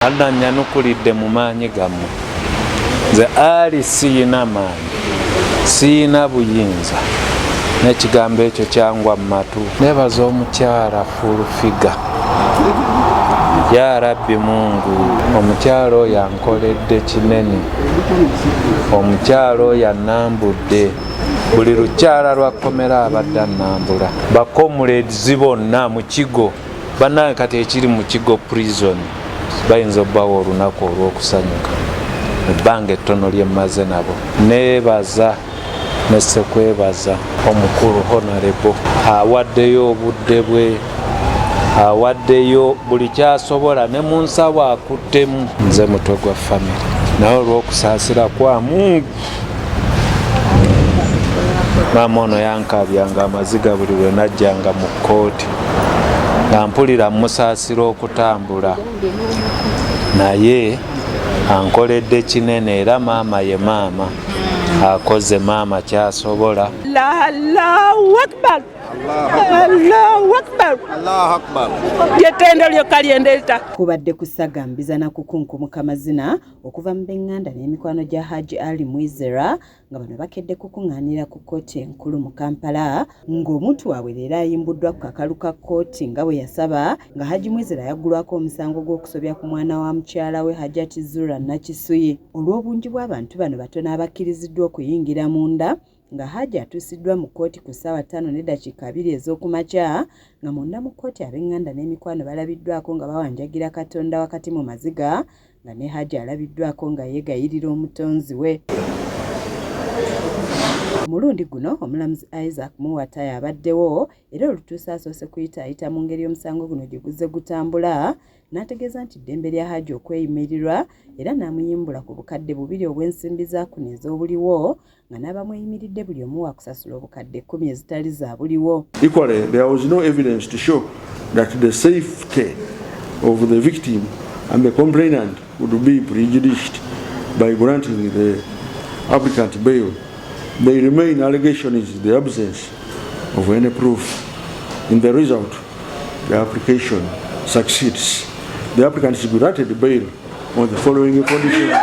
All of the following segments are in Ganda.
Nyanukulidde mu maanyi gammwe. Nze ali siyina maanyi, siyina buyinza, n'ekigambo ekyo kyangwa mu matu. Neebaza omukyala Fulfiga. Ya Rabbi Mungu, omukyala oyo ankoledde kinene, omukyala oyo annambudde. Buli lukyala lwakomera abadde annambula. Bakomulezi bonna mu kigo, bannange kati ekiri mu kigo prison bayinza obbawo olunaku olw'okusanyuka ebbanga ettono lye mmaze nabo. Neebaza nesekwebaza omukulu Honorable awaddeyo obudde bwe, awaddeyo buli kyasobola, ne mu nsawo akuttemu. Nze mutwe gwa famire naye olw'okusaasira kwa Mungu maama ono yankabyanga amaziga buli lwe najjanga mu kkooti nga mpulira musaasira okutambula, naye ankoledde kinene era maama ye maama, akoze maama kyasobola. Allahu Akbar, Allahu Akbar, Allahu Akbar. Lyetendo lyokka lyendeta. Kubadde kusagambiza na kukunkumuka amazina okuva mu b'eŋŋanda n'emikwano gya Haji Ali Mwizera nga bano bakedde kukuŋŋaanira ku kkooti enkulu mu Kampala, ng'omuntu waabwe leero ayimbuddwa ku kakalu ka kkooti nga bwe yasaba, nga Haji Mwizera yaggulwako omusango gw'okusobya ku mwana wa mukyala we Hajjati Zura Nakisuyi. Olw'obungi bw'abantu bano batono abakkiriziddwa okuyingira munda, nga Haji atuusiddwa mu kkooti ku ssaawa 5:02 ez'okumakya, nga munda mu kkooti ab'eŋŋanda n'emikwano balabiddwako nga bawanjagira Katonda wakati mu maziga, nga ne Haji alabiddwako nga yeegayirira omutonzi we. Omulundi guno omulamuzi Isaac Muwata abaddewo era olutuusa asoose kuyitaayita mu ngeri omusango guno gye guzze gutambula, n'ategeeza nti ddembe lya Haji okweyimirirwa era n'amuyimbula ku bukadde 2 obw'ensimbi zaakuna ez'obuliwo, nga n'abamuyimiridde buli omu wakusasula obukadde 10 ezitali za buliwo. Equally, there was no evidence to show that the safety of the victim and the complainant would be prejudiced by granting the applicant bail. The remaining allegation is the absence of any proof. In the result, the application succeeds. The applicant is granted bail on the following conditions.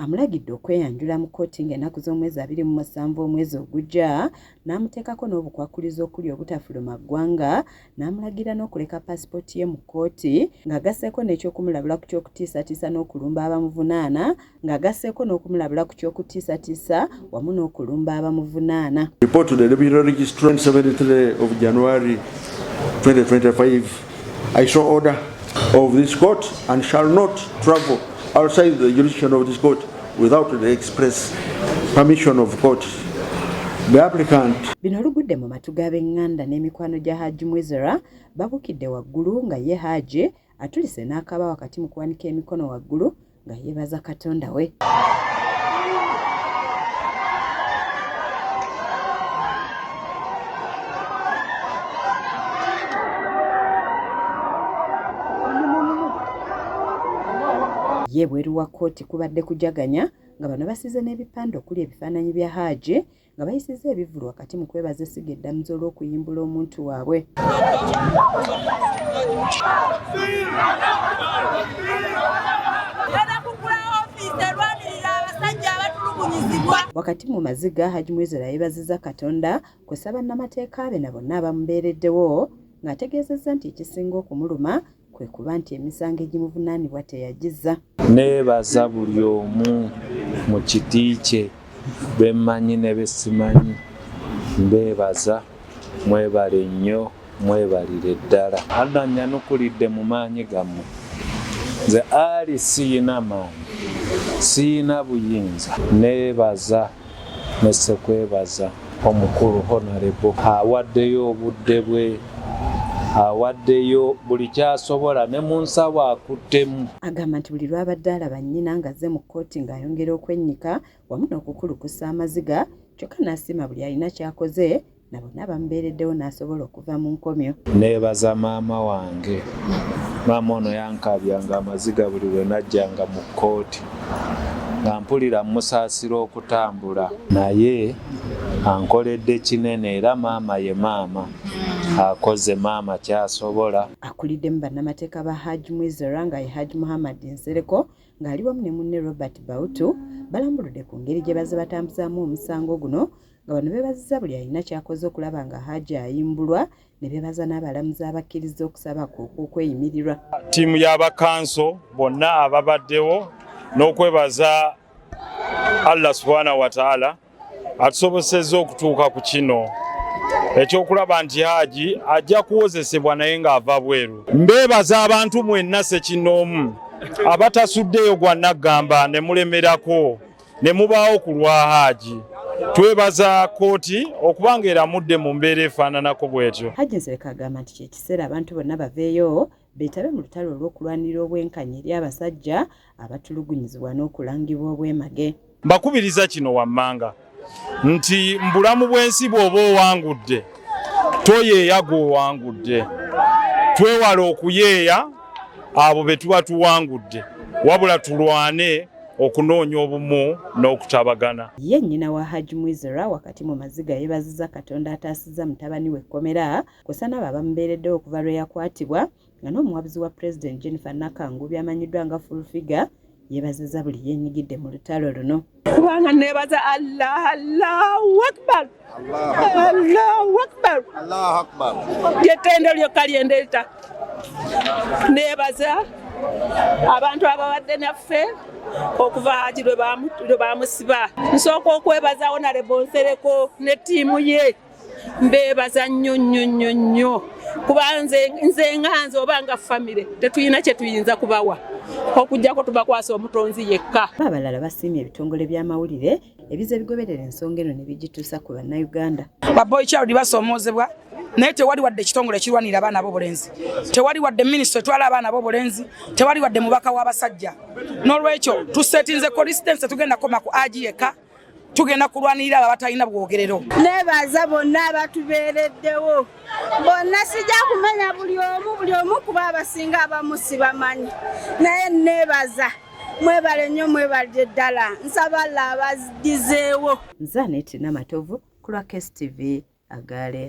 Amulagidde okweyanjula mu kkooti ng'ennaku z'omwezi 27 omwezi ogujja, n'amuteekako n'obukwakulizo okuli obutafuluma ggwanga, n'amulagira n'okuleka paasipooti ye mu kkooti, ng'agasseeko n'ekyokumulabula ku ky'okutiisatiisa n'okulumba abamuvunaana, ng'agasseeko n'okumulabula ku ky'okutiisatiisa wamu n'okulumba abamuvunaana. Report to the Deputy Registrar 73 of January 2025. I saw order of this court and shall not travel outside the jurisdiction of this court without the express permission of court. The applicant. Bino olugudde mu matu g'ab'eŋŋanda n'emikwano gya Haji Mwizera babukidde waggulu nga ye Haji atulise n'akaba wakati mu kuwanika emikono waggulu nga yeebaza Katonda we. Ye bweru wa kkooti kubadde kujaganya nga bano basize n'ebipande okuli ebifaananyi bya Haji nga bayisiza ebivulu wakati mu kwebaza essiga eddamuzi olw'okuyimbula omuntu waabwe. Wakati mu maziga Haji Mwizera yeebazizza Katonda kw'ossa bannamateeka be na bonna abamubeereddewo, ng'ategeezezza nti ekisinga okumuluma kwe kuba nti emisango egimuvunaanibwa teyagizza. Neebaza buli omu mu kiti kye, bemmanyi ne besimanyi. Mbeebaza, mwebale nnyo, mwebalire ddala. Nyanukulidde mu maanyi gammwe. Nze ali siyina maanyi, siyina buyinza. Neebaza nesekwebaza omukulu Honorable awaddeyo obudde bwe, awaddeyo buli kyasobola, ne mu nsawo akuttemu. Agamba nti buli lwabadde alaba nnyina ng'azze mu kkooti ng'ayongera okwennyika wamu n'okukulukusa amaziga, kyokka n'asiima buli alina ky'akoze na bonna bamubeereddewo n'asobola okuva mu nkomyo. Neebaza maama wange. Maama ono yankabyanga amaziga buli lwe najjanga mu kkooti nga mpulira musaasira okutambula, naye ankoledde kinene era maama ye maama, akoze maama kyasobola. Akuliddemu bannamateeka ba Hajji Mwizera nga ye Hajji Muhammad Nsereko ng'ali wamu ne munne Robert Bautu balambuludde ku ngeri gye bazze batambuzaamu omusango guno nga bano beebazizza buli alina kyakoze okulaba nga Hajji ayimbulwa ne beebaza n'abalamuzi abakkiriza okusaba okweyimirirwa. Ttiimu y'abakanso bonna ababaddewo n'okwebaza Allah subhanahu wa ta'ala atusobosezza okutuuka ku kino ekyokulaba nti Hajji ajja kuwozesebwa naye ng'ava bweru. Mbeebaza abantu mwenna Ssekinnoomu abatasuddeyo gwa Naggamba ne mulemerako ne mubaawo ku lwa Hajji. Twebaza kooti okuba ng'eramudde mu mbeera efaananako bw'etyo. Hajji Nsereko agamba nti kyekiseera abantu bonna baveeyo beetabe mu lutalo olw'okulwanira obwenkanya eri abasajja abatulugunyizibwa n'okulangibwa obwemage. Mbakubiriza kino wammanga nti mbulamu bw'ensi bw'oba owangudde toyeeya gw'owangudde. Twewala okuyeeya abo be tuba tuwangudde wabula tulwane okunoonya obumu n'okutabagana. Ye nnyina wa Hajji Mwizera wakati mu maziga yeebazizza Katonda ataasizza mutabani we ekkomera kw'ossa n'abo abamubeereddewo okuva lwe yakwatibwa nga n'omuwabuzi wa Pulezidenti Jennifer Nakangubi amanyiddwa nga Full Figure yeebazizza buli yeenyigidde mu lutalo luno. Kubanga neebaza Allahu Akbar, Allahu Akbar, Allahu Akbar. ly'ettendo lyokka lyendeeta. Neebaza abantu ababadde naffe okuva Hajji lwe baamusiba. Nsooka okwebaza Honorable Nsereko ne ttiimu ye. Mbeebaza nnyo kuba nze nganze oba nga famire tetuyina kye tuyinza kubawa okujjako tubakwasa omutonzi yekka. Abalala basiimye ebitongole by'amawulire ebiza bigoberera ensonga eno ne bigituusa ku bannayuganda. Baboy Child basoomoozebwa naye tewali wadde ekitongole ekirwanira abaana b'obulenzi, tewali wadde minisitule etwala abaana b'obulenzi, tewali wadde mubaka w'abasajja. N'olwekyo tusetinze coincidence tugenda koma ku Hajji yekka, tugenda kulwanirira abo abatalina bwogerero. Neebaza bonna abatubeereddewo bonna, sijja kumenya buli omu kuba abasinga abamu sibamanyi, naye neebaza. Mwebale nnyo, mwebalye ddala, nsaba Allah abazizeewo. Nze Aneti Namatovu ku lwa KSTV Agale.